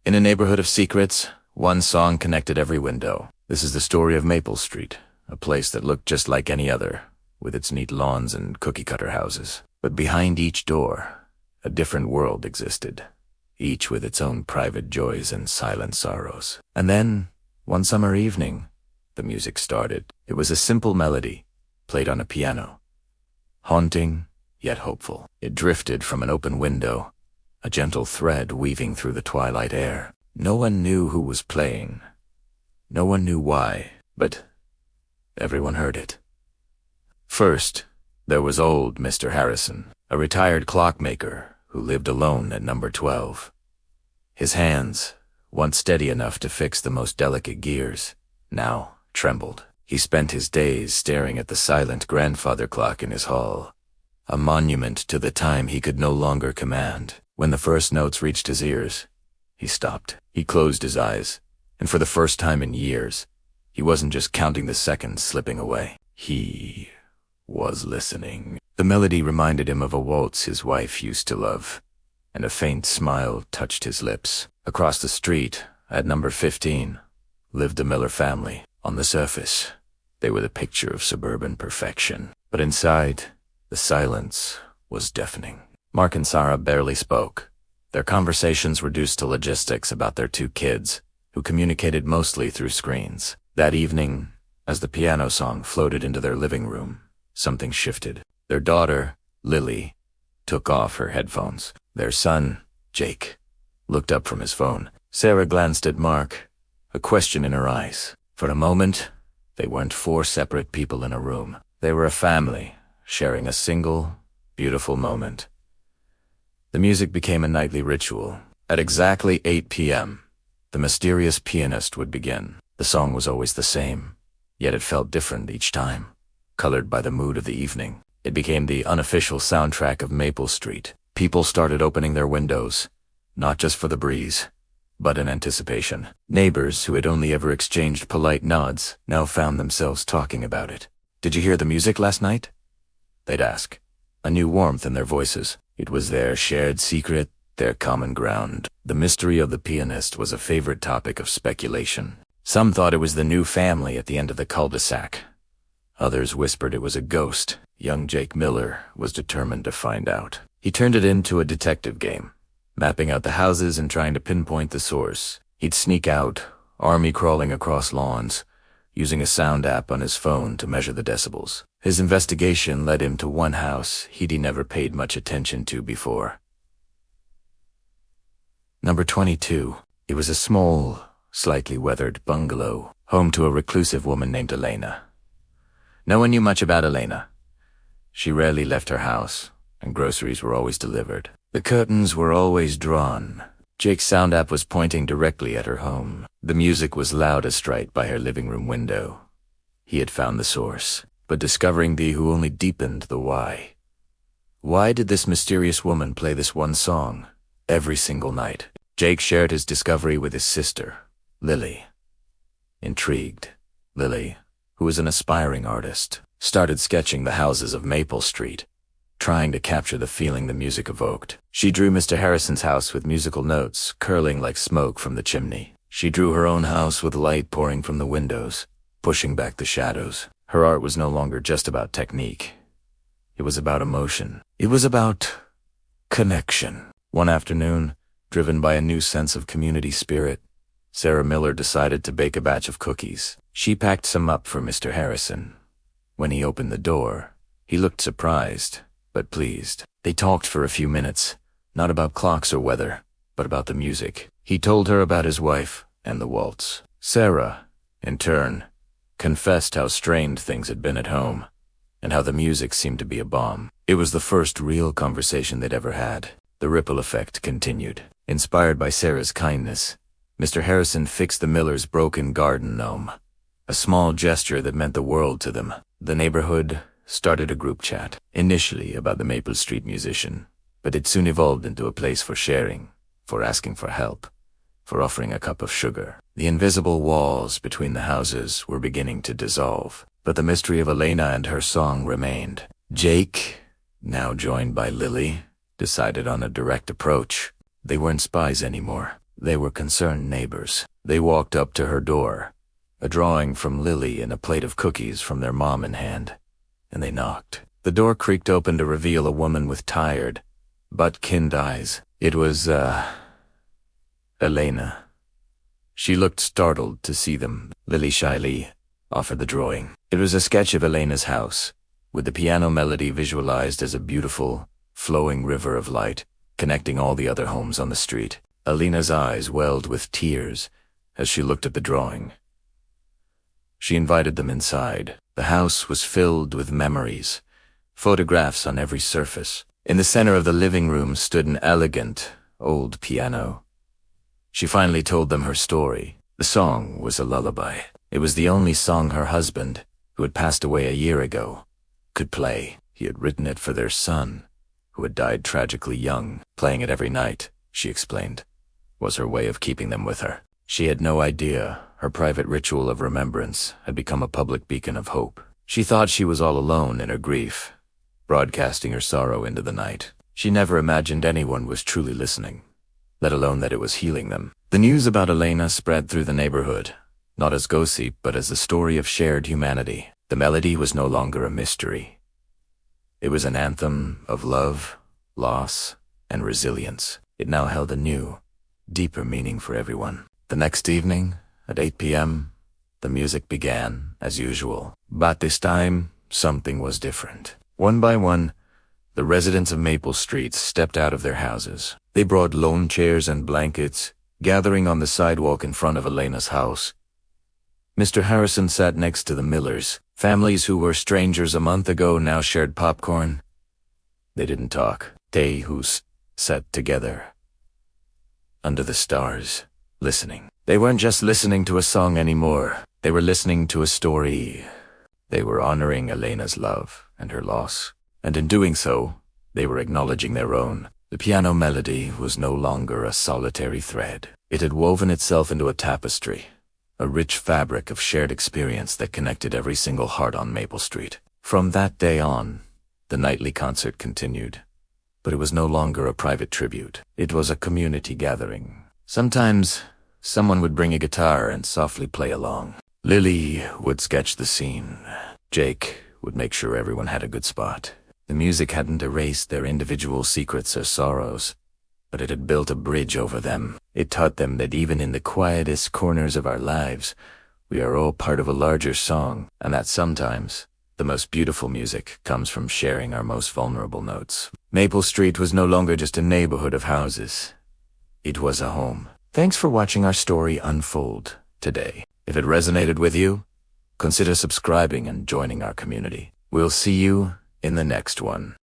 In a neighborhood of secrets, one song connected every window. This is the story of Maple Street, a place that looked just like any other, with its neat lawns and cookie-cutter houses. But behind each door, a different world existed, each with its own private joys and silent sorrows. And then, one summer evening, the music started. It was a simple melody, played on a piano. Haunting, yet hopeful. It drifted from an open window, a gentle thread weaving through the twilight air. No one knew who was playing. No one knew why, but everyone heard it. First, there was old Mr. Harrison, a retired clockmaker who lived alone at number 12. His hands, once steady enough to fix the most delicate gears, now trembled. He spent his days staring at the silent grandfather clock in his hall, a monument to the time he could no longer command. When the first notes reached his ears, he stopped. He closed his eyes, and for the first time in years, he wasn't just counting the seconds slipping away. He was listening. The melody reminded him of a waltz his wife used to love, and a faint smile touched his lips. Across the street, at number 15, lived a Miller family. On the surface, they were the picture of suburban perfection. But inside, the silence was deafening. Mark and Sarah barely spoke, their conversations reduced to logistics about their 2 kids, who communicated mostly through screens. That evening, as the piano song floated into their living room, something shifted. Their daughter, Lily, took off her headphones. Their son, Jake, looked up from his phone. Sarah glanced at Mark, a question in her eyes. For a moment, they weren't 4 separate people in a room. They were a family, sharing a single, beautiful moment. The music became a nightly ritual. At exactly 8 p.m., the mysterious pianist would begin. The song was always the same, yet it felt different each time, colored by the mood of the evening. It became the unofficial soundtrack of Maple Street. People started opening their windows, not just for the breeze, but in anticipation. Neighbors who had only ever exchanged polite nods now found themselves talking about it. "Did you hear the music last night?" they'd ask, a new warmth in their voices. It was their shared secret, their common ground. The mystery of the pianist was a favorite topic of speculation. Some thought it was the new family at the end of the cul-de-sac. Others whispered it was a ghost. Young Jake Miller was determined to find out. He turned it into a detective game, mapping out the houses and trying to pinpoint the source. He'd sneak out, army crawling across lawns, using a sound app on his phone to measure the decibels. His investigation led him to one house he'd never paid much attention to before. Number 22. It was a small, slightly weathered bungalow, home to a reclusive woman named Elena. No one knew much about Elena. She rarely left her house, and groceries were always delivered. The curtains were always drawn. Jake's sound app was pointing directly at her home. The music was loudest right by her living room window. He had found the source, but discovering the who only deepened the why. Why did this mysterious woman play this one song every single night? Jake shared his discovery with his sister, Lily. Intrigued, Lily, who was an aspiring artist, started sketching the houses of Maple Street, trying to capture the feeling the music evoked. She drew Mr. Harrison's house with musical notes curling like smoke from the chimney. She drew her own house with light pouring from the windows, pushing back the shadows. Her art was no longer just about technique. It was about emotion. It was about connection. One afternoon, driven by a new sense of community spirit, Sarah Miller decided to bake a batch of cookies. She packed some up for Mr. Harrison. When he opened the door, he looked surprised, but pleased. They talked for a few minutes, not about clocks or weather, but about the music. He told her about his wife and the waltz. Sarah, in turn, confessed how strained things had been at home, and how the music seemed to be a bomb. It was the first real conversation they'd ever had. The ripple effect continued. Inspired by Sarah's kindness, Mr. Harrison fixed the Millers' broken garden gnome, a small gesture that meant the world to them. The neighborhood started a group chat, initially about the Maple Street musician, but it soon evolved into a place for sharing, for asking for help, for offering a cup of sugar. The invisible walls between the houses were beginning to dissolve, but the mystery of Elena and her song remained. Jake, now joined by Lily, decided on a direct approach. They weren't spies anymore. They were concerned neighbors. They walked up to her door, a drawing from Lily and a plate of cookies from their mom in hand, and they knocked. The door creaked open to reveal a woman with tired, butt-kinned eyes. It was, Elena. She looked startled to see them. Lily shyly offered the drawing. It was a sketch of Elena's house, with the piano melody visualized as a beautiful, flowing river of light, connecting all the other homes on the street. Elena's eyes welled with tears as she looked at the drawing. She invited them inside. The house was filled with memories, photographs on every surface. In the center of the living room stood an elegant, old piano. She finally told them her story. The song was a lullaby. It was the only song her husband, who had passed away a year ago, could play. He had written it for their son, who had died tragically young. Playing it every night, she explained, was her way of keeping them with her. She had no idea her private ritual of remembrance had become a public beacon of hope. She thought she was all alone in her grief, broadcasting her sorrow into the night. She never imagined anyone was truly listening, let alone that it was healing them. The news about Elena spread through the neighborhood, not as gossip, but as the story of shared humanity. The melody was no longer a mystery. It was an anthem of love, loss, and resilience. It now held a new, deeper meaning for everyone. The next evening, at 8 p.m., the music began, as usual. But this time, something was different. One by one, the residents of Maple Street stepped out of their houses. They brought lawn chairs and blankets, gathering on the sidewalk in front of Elena's house. Mr. Harrison sat next to the Millers. Families who were strangers a month ago now shared popcorn. They didn't talk. They who sat together under the stars, listening. They weren't just listening to a song anymore. They were listening to a story. They were honoring Elena's love and her loss. And in doing so, they were acknowledging their own. The piano melody was no longer a solitary thread. It had woven itself into a tapestry, a rich fabric of shared experience that connected every single heart on Maple Street. From that day on, the nightly concert continued. But it was no longer a private tribute. It was a community gathering. Sometimes, someone would bring a guitar and softly play along. Lily would sketch the scene. Jake would make sure everyone had a good spot. The music hadn't erased their individual secrets or sorrows, but it had built a bridge over them. It taught them that even in the quietest corners of our lives, we are all part of a larger song, and that sometimes the most beautiful music comes from sharing our most vulnerable notes. Maple Street was no longer just a neighborhood of houses. It was a home. Thanks for watching our story unfold today. If it resonated with you, consider subscribing and joining our community. We'll see you in the next one.